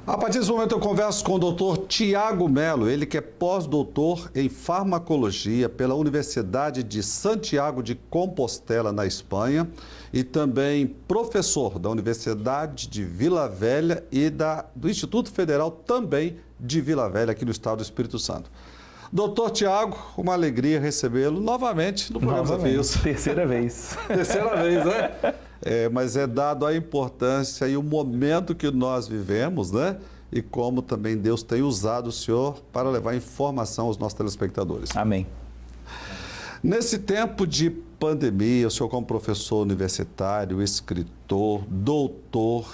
A partir desse momento eu converso com o doutor Tiago Melo, ele que é pós-doutor em farmacologia pela Universidade de Santiago de Compostela, na Espanha, e também professor da Universidade de Vila Velha e do Instituto Federal também de Vila Velha, aqui no estado do Espírito Santo. Doutor Tiago, uma alegria recebê-lo novamente no programa Desafios. Terceira vez. Terceira vez, né? Mas é dado a importância e o momento que nós vivemos, né? E como também Deus tem usado o senhor para levar informação aos nossos telespectadores. Amém. Nesse tempo de pandemia, o senhor como professor universitário, escritor, doutor,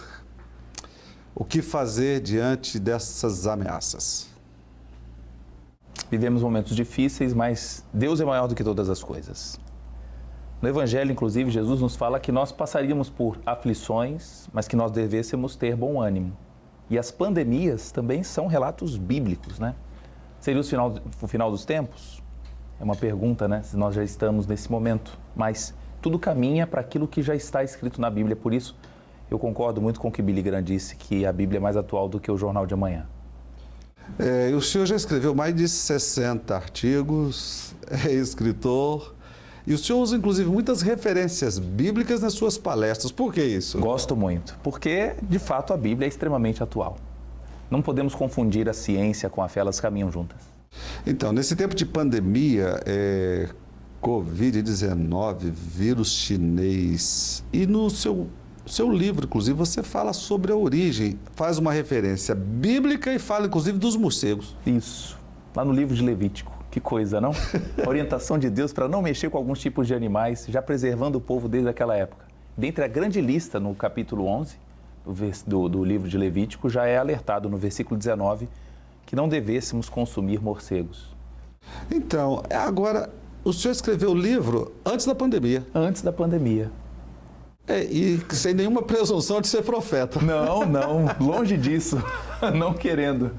o que fazer diante dessas ameaças? Vivemos momentos difíceis, mas Deus é maior do que todas as coisas. No Evangelho, inclusive, Jesus nos fala que nós passaríamos por aflições, mas que nós devêssemos ter bom ânimo. E as pandemias também são relatos bíblicos, né? Seria o final dos tempos? É uma pergunta, né? Se nós já estamos nesse momento. Mas tudo caminha para aquilo que já está escrito na Bíblia. Por isso, eu concordo muito com o que Billy Graham disse, que a Bíblia é mais atual do que o Jornal de Amanhã. O senhor já escreveu mais de 60 artigos, é escritor, e o senhor usa, inclusive, muitas referências bíblicas nas suas palestras. Por que isso? Gosto muito, porque, de fato, a Bíblia é extremamente atual. Não podemos confundir a ciência com a fé, elas caminham juntas. Então, nesse tempo de pandemia, Covid-19, vírus chinês, e no seu livro, inclusive, você fala sobre a origem, faz uma referência bíblica e fala, inclusive, dos morcegos. Isso, lá no livro de Levítico. Que coisa, não? A orientação de Deus para não mexer com alguns tipos de animais, já preservando o povo desde aquela época. Dentre a grande lista, no capítulo 11 do livro de Levítico, já é alertado no versículo 19 que não devêssemos consumir morcegos. Então, agora, o senhor escreveu o livro antes da pandemia. Antes da pandemia. E sem nenhuma presunção de ser profeta. Não, longe disso, não querendo.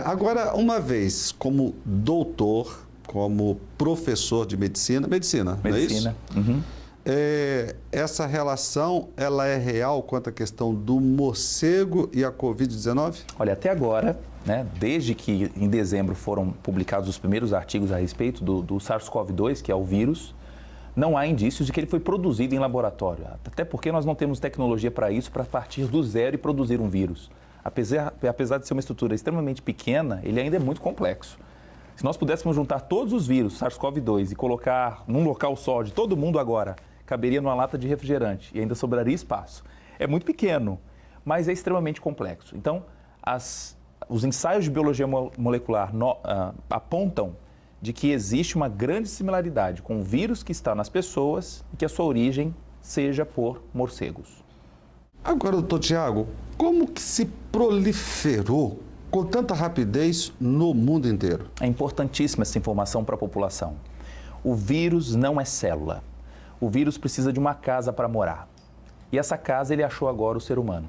Agora, uma vez como doutor, como professor de medicina, não é isso? Uhum. Essa relação, ela é real quanto à questão do morcego e a Covid-19? Olha, até agora, né, desde que em dezembro foram publicados os primeiros artigos a respeito do SARS-CoV-2, que é o vírus, não há indícios de que ele foi produzido em laboratório. Até porque nós não temos tecnologia para isso, para partir do zero e produzir um vírus. Apesar de ser uma estrutura extremamente pequena, ele ainda é muito complexo. Se nós pudéssemos juntar todos os vírus SARS-CoV-2 e colocar num local só de todo mundo agora, caberia numa lata de refrigerante e ainda sobraria espaço. É muito pequeno, mas é extremamente complexo. Então, os ensaios de biologia molecular apontam de que existe uma grande similaridade com o vírus que está nas pessoas e que a sua origem seja por morcegos. Agora, doutor Tiago, como que se proliferou com tanta rapidez no mundo inteiro? É importantíssima essa informação para a população. O vírus não é célula. O vírus precisa de uma casa para morar. E essa casa ele achou agora o ser humano.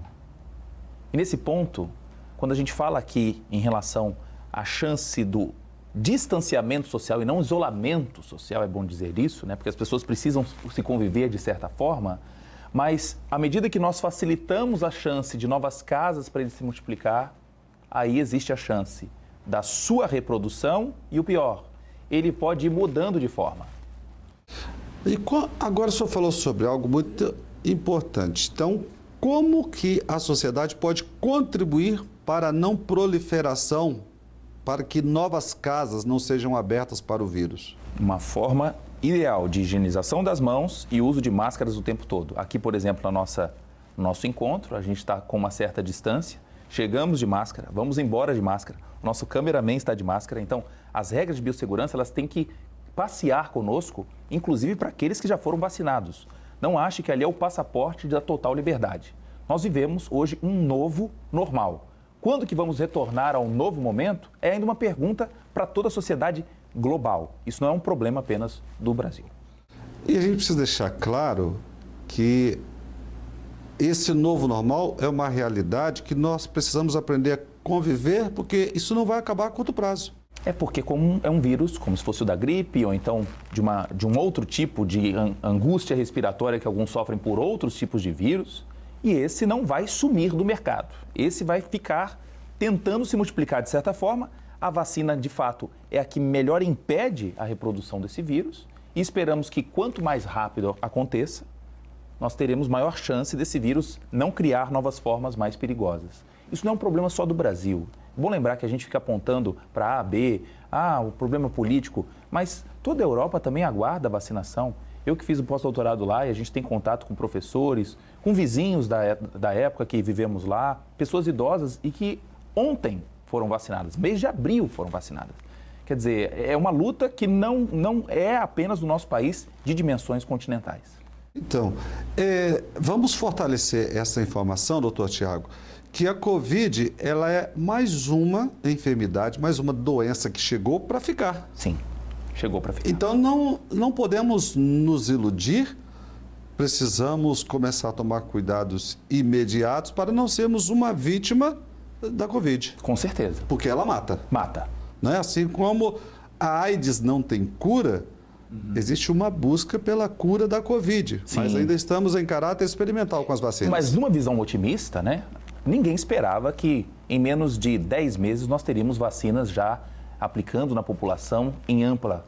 E nesse ponto, quando a gente fala aqui em relação à chance do distanciamento social e não isolamento social, é bom dizer isso, né? Porque as pessoas precisam se conviver de certa forma, mas à medida que nós facilitamos a chance de novas casas para ele se multiplicar, aí existe a chance da sua reprodução e o pior, ele pode ir mudando de forma. E agora o senhor falou sobre algo muito importante. Então, como que a sociedade pode contribuir para a não proliferação, para que novas casas não sejam abertas para o vírus? Uma forma ideal de higienização das mãos e uso de máscaras o tempo todo. Aqui, por exemplo, no nosso encontro, a gente está com uma certa distância, chegamos de máscara, vamos embora de máscara, o nosso cameraman está de máscara. Então, as regras de biossegurança, elas têm que passear conosco, inclusive para aqueles que já foram vacinados. Não ache que ali é o passaporte da total liberdade. Nós vivemos hoje um novo normal. Quando que vamos retornar a um novo momento? É ainda uma pergunta para toda a sociedade global. Isso não é um problema apenas do Brasil. E a gente precisa deixar claro que esse novo normal é uma realidade que nós precisamos aprender a conviver, porque isso não vai acabar a curto prazo. É porque como é um vírus, como se fosse o da gripe, ou então de um outro tipo de angústia respiratória que alguns sofrem por outros tipos de vírus, e esse não vai sumir do mercado. Esse vai ficar tentando se multiplicar de certa forma. A vacina, de fato, é a que melhor impede a reprodução desse vírus e esperamos que quanto mais rápido aconteça, nós teremos maior chance desse vírus não criar novas formas mais perigosas. Isso não é um problema só do Brasil. É bom lembrar que a gente fica apontando para A, B, o problema político, mas toda a Europa também aguarda a vacinação. Eu que fiz o pós-doutorado lá e a gente tem contato com professores, com vizinhos da época que vivemos lá, pessoas idosas e que ontem foram vacinadas, mês de abril foram vacinadas. Quer dizer, é uma luta que não é apenas do nosso país, de dimensões continentais. Então, vamos fortalecer essa informação, doutor Tiago, que a Covid ela é mais uma enfermidade, mais uma doença que chegou para ficar. Sim, chegou para ficar. Então, não podemos nos iludir, precisamos começar a tomar cuidados imediatos para não sermos uma vítima da Covid. Com certeza. Porque ela mata. Mata. Não é? Assim como a AIDS não tem cura, existe uma busca pela cura da Covid. Sim. Mas ainda estamos em caráter experimental com as vacinas. Mas numa visão otimista, né? Ninguém esperava que em menos de 10 meses nós teríamos vacinas já aplicando na população em ampla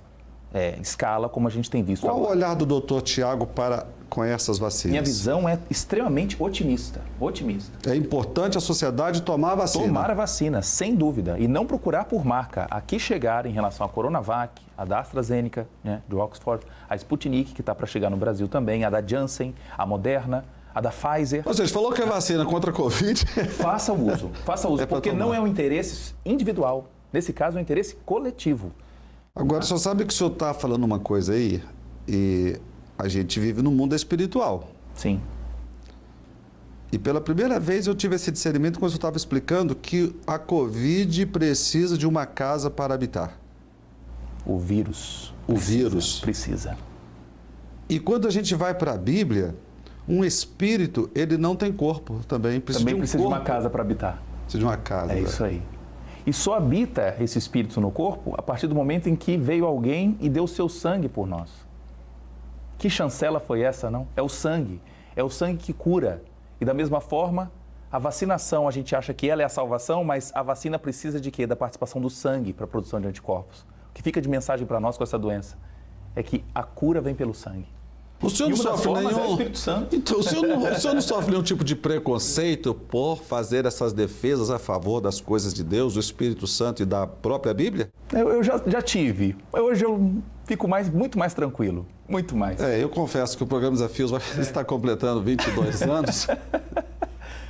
escala, como a gente tem visto Qual agora. o olhar do doutor Tiago com essas vacinas? Minha visão é extremamente otimista. É importante a sociedade tomar a vacina. Tomar a vacina, sem dúvida, e não procurar por marca. Aqui chegar em relação à Coronavac, a da AstraZeneca, né, de Oxford, a Sputnik, que está para chegar no Brasil também, a da Janssen, a Moderna, a da Pfizer. Ou seja, falou que é vacina contra a Covid. Faça uso, porque não é um interesse individual. Nesse caso, é um interesse coletivo. Agora, o senhor sabe que o senhor está falando uma coisa aí, e a gente vive no mundo espiritual. Sim. E pela primeira vez eu tive esse discernimento quando eu estava explicando que a Covid precisa de uma casa para habitar. O vírus. O vírus. Precisa. E quando a gente vai para a Bíblia, um espírito, ele não tem corpo também. Precisa de uma casa para habitar. Precisa de uma casa. É isso aí. E só habita esse espírito no corpo a partir do momento em que veio alguém e deu seu sangue por nós. Que chancela foi essa, não? É o sangue que cura. E da mesma forma, a vacinação, a gente acha que ela é a salvação, mas a vacina precisa de quê? Da participação do sangue para a produção de anticorpos. O que fica de mensagem para nós com essa doença é que a cura vem pelo sangue. O senhor não sofre nenhum... é o Espírito Santo. Então, o senhor não sofre nenhum tipo de preconceito por fazer essas defesas a favor das coisas de Deus, do Espírito Santo e da própria Bíblia? Eu já tive. Hoje eu fico muito mais tranquilo. Muito mais. Eu confesso que o programa Desafios está completando 22 anos.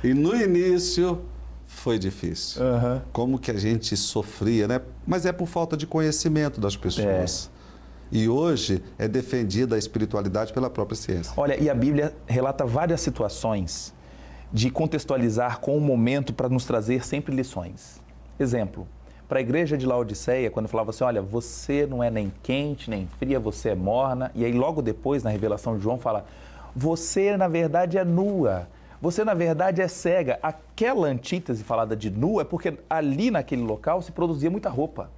E no início foi difícil. Como que a gente sofria, né? Mas é por falta de conhecimento das pessoas. E hoje é defendida a espiritualidade pela própria ciência. Olha, e a Bíblia relata várias situações de contextualizar com o momento para nos trazer sempre lições. Exemplo, para a igreja de Laodiceia, quando falava assim, olha, você não é nem quente, nem fria, você é morna. E aí logo depois, na revelação de João, fala, você na verdade é nua, você na verdade é cega. Aquela antítese falada de nua é porque ali naquele local se produzia muita roupa.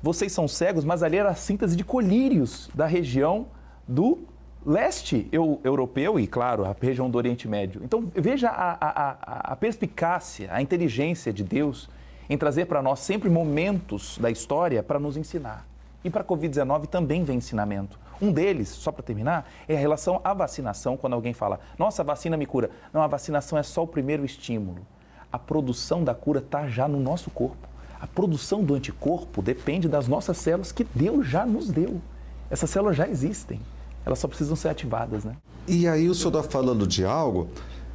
Vocês são cegos, mas ali era a síntese de colírios da região do leste europeu e, claro, a região do Oriente Médio. Então, veja a perspicácia, a inteligência de Deus em trazer para nós sempre momentos da história para nos ensinar. E para a Covid-19 também vem ensinamento. Um deles, só para terminar, é a relação à vacinação, quando alguém fala, nossa, a vacina me cura. Não, a vacinação é só o primeiro estímulo. A produção da cura está já no nosso corpo. A produção do anticorpo depende das nossas células que Deus já nos deu. Essas células já existem, elas só precisam ser ativadas, né? E aí o senhor está falando de algo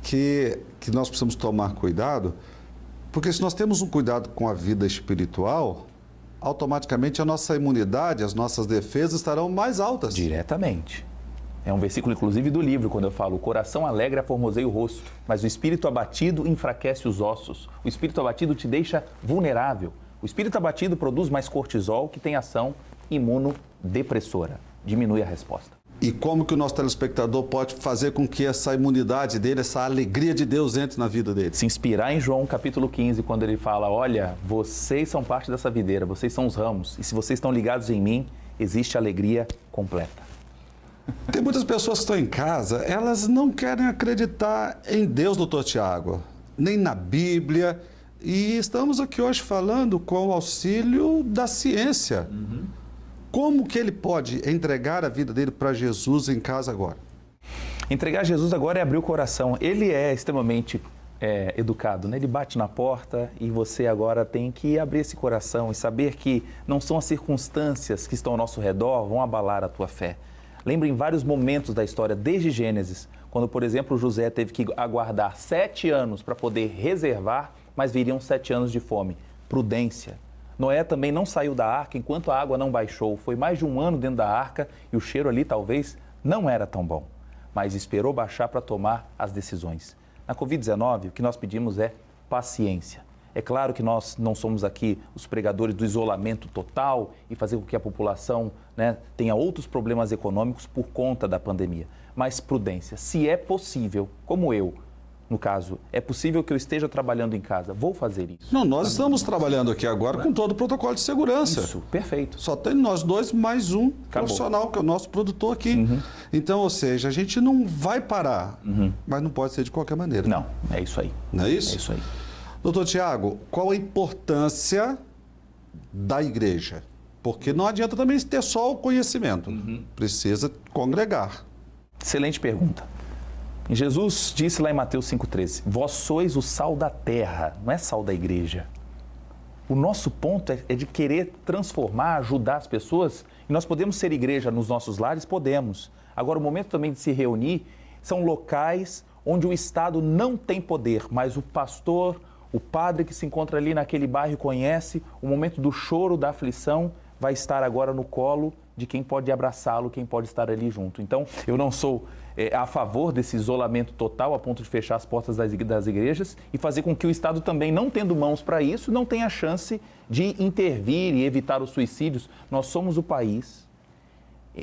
que nós precisamos tomar cuidado, porque se nós temos um cuidado com a vida espiritual, automaticamente a nossa imunidade, as nossas defesas estarão mais altas. Diretamente. É um versículo, inclusive, do livro, quando eu falo, o coração alegre aformoseia o rosto, mas o espírito abatido enfraquece os ossos. O espírito abatido te deixa vulnerável. O espírito abatido produz mais cortisol, que tem ação imunodepressora. Diminui a resposta. E como que o nosso telespectador pode fazer com que essa imunidade dele, essa alegria de Deus entre na vida dele? Se inspirar em João capítulo 15, quando ele fala, olha, vocês são parte dessa videira, vocês são os ramos, e se vocês estão ligados em mim, existe alegria completa. Tem muitas pessoas que estão em casa, elas não querem acreditar em Deus, doutor Tiago, nem na Bíblia, E estamos aqui hoje falando com o auxílio da ciência. Como que ele pode entregar a vida dele para Jesus em casa agora? Entregar Jesus agora é abrir o coração. Ele é extremamente educado, né? Ele bate na porta e você agora tem que abrir esse coração e saber que não são as circunstâncias que estão ao nosso redor vão abalar a tua fé. Lembra em vários momentos da história, desde Gênesis, quando, por exemplo, José teve que aguardar 7 anos para poder reservar, mas viriam 7 anos de fome. Prudência. Noé também não saiu da arca enquanto a água não baixou. Foi mais de 1 ano dentro da arca e o cheiro ali talvez não era tão bom, mas esperou baixar para tomar as decisões. Na Covid-19, o que nós pedimos é paciência. É claro que nós não somos aqui os pregadores do isolamento total e fazer com que a população, né, tenha outros problemas econômicos por conta da pandemia. Mas prudência. Se é possível, como eu, no caso, é possível que eu esteja trabalhando em casa, vou fazer isso. Não, nós estamos trabalhando aqui agora com todo o protocolo de segurança. Isso, perfeito. Só tem nós dois mais um profissional, que é o nosso produtor aqui. Então, ou seja, a gente não vai parar, mas não pode ser de qualquer maneira. Não, é isso aí. Não é isso? É isso aí. Doutor Tiago, qual a importância da igreja? Porque não adianta também ter só o conhecimento. Precisa congregar. Excelente pergunta. Jesus disse lá em Mateus 5,13, vós sois o sal da terra, não é sal da igreja. O nosso ponto é de querer transformar, ajudar as pessoas. E nós podemos ser igreja nos nossos lares? Podemos. Agora, o momento também de se reunir são locais onde o Estado não tem poder, mas o pastor, o padre que se encontra ali naquele bairro conhece, o momento do choro, da aflição, vai estar agora no colo de quem pode abraçá-lo, quem pode estar ali junto. Então, eu não sou a favor desse isolamento total a ponto de fechar as portas das igrejas e fazer com que o Estado também, não tendo mãos para isso, não tenha chance de intervir e evitar os suicídios. Nós somos o país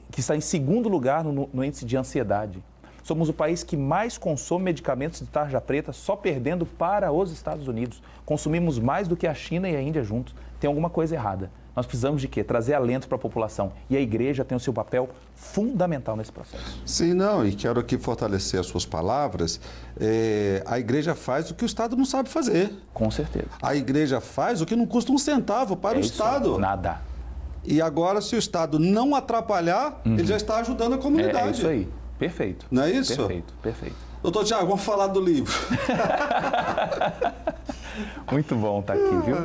que está em segundo lugar no índice de ansiedade. Somos o país que mais consome medicamentos de tarja preta, só perdendo para os Estados Unidos. Consumimos mais do que a China e a Índia juntos. Tem alguma coisa errada. Nós precisamos de quê? Trazer alento para a população. E a igreja tem o seu papel fundamental nesse processo. Sim, não, e quero aqui fortalecer as suas palavras. A igreja faz o que o Estado não sabe fazer. Com certeza. A igreja faz o que não custa um centavo para o Estado. Nada. E agora, se o Estado não atrapalhar, ele já está ajudando a comunidade. É isso aí. Perfeito. Não é isso? Perfeito, perfeito. Doutor Tiago, vamos falar do livro. Muito bom estar aqui, viu?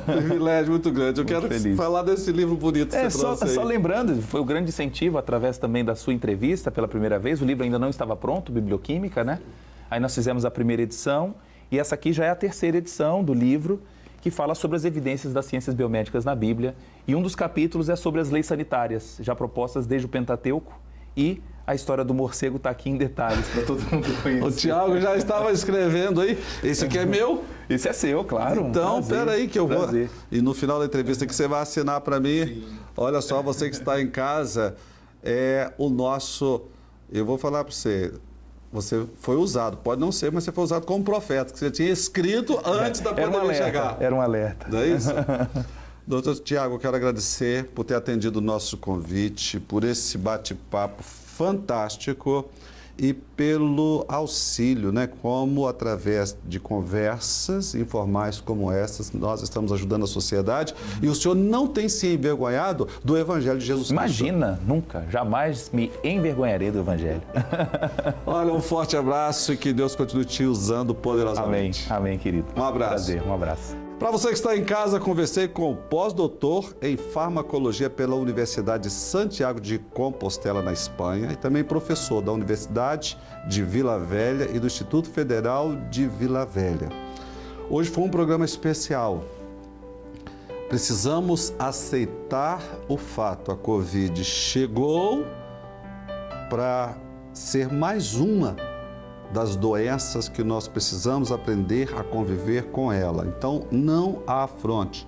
Privilégio muito grande. Eu quero falar desse livro bonito que você trouxe aí. Só lembrando, foi o grande incentivo, através também da sua entrevista pela primeira vez. O livro ainda não estava pronto, Biblioquímica, né? Aí nós fizemos a primeira edição e essa aqui já é a terceira edição do livro, que fala sobre as evidências das ciências biomédicas na Bíblia. E um dos capítulos é sobre as leis sanitárias, já propostas desde o Pentateuco, e a história do morcego está aqui em detalhes para todo mundo conhecer. O Tiago já estava escrevendo aí. Esse aqui é meu? Esse é seu, claro. Então, peraí que eu vou... Prazer. E no final da entrevista que você vai assinar para mim, sim. Olha só, você que está em casa, é o nosso... Eu vou falar para você, você foi usado, pode não ser, mas você foi usado como profeta, que você tinha escrito antes da pandemia chegar. Era um alerta. Não é isso? Doutor Tiago, eu quero agradecer por ter atendido o nosso convite, por esse bate-papo fantástico e pelo auxílio, né? Como através de conversas informais como essas, nós estamos ajudando a sociedade e o senhor não tem se envergonhado do Evangelho de Jesus Cristo. Imagina, nunca, jamais me envergonharei do Evangelho. Olha, um forte abraço e que Deus continue te usando poderosamente. Amém, amém, querido. Um abraço. Prazer, um abraço. Para você que está em casa, conversei com o pós-doutor em farmacologia pela Universidade de Santiago de Compostela, na Espanha, e também professor da Universidade de Vila Velha e do Instituto Federal de Vila Velha. Hoje foi um programa especial. Precisamos aceitar o fato, a Covid chegou para ser mais uma das doenças que nós precisamos aprender a conviver com ela. Então, não a afronte.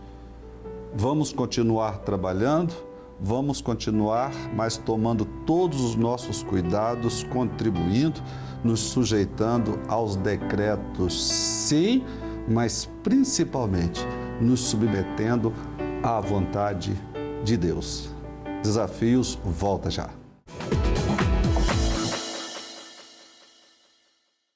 Vamos continuar trabalhando, vamos continuar, mas tomando todos os nossos cuidados, contribuindo, nos sujeitando aos decretos, sim, mas principalmente nos submetendo à vontade de Deus. Desafios, volta já.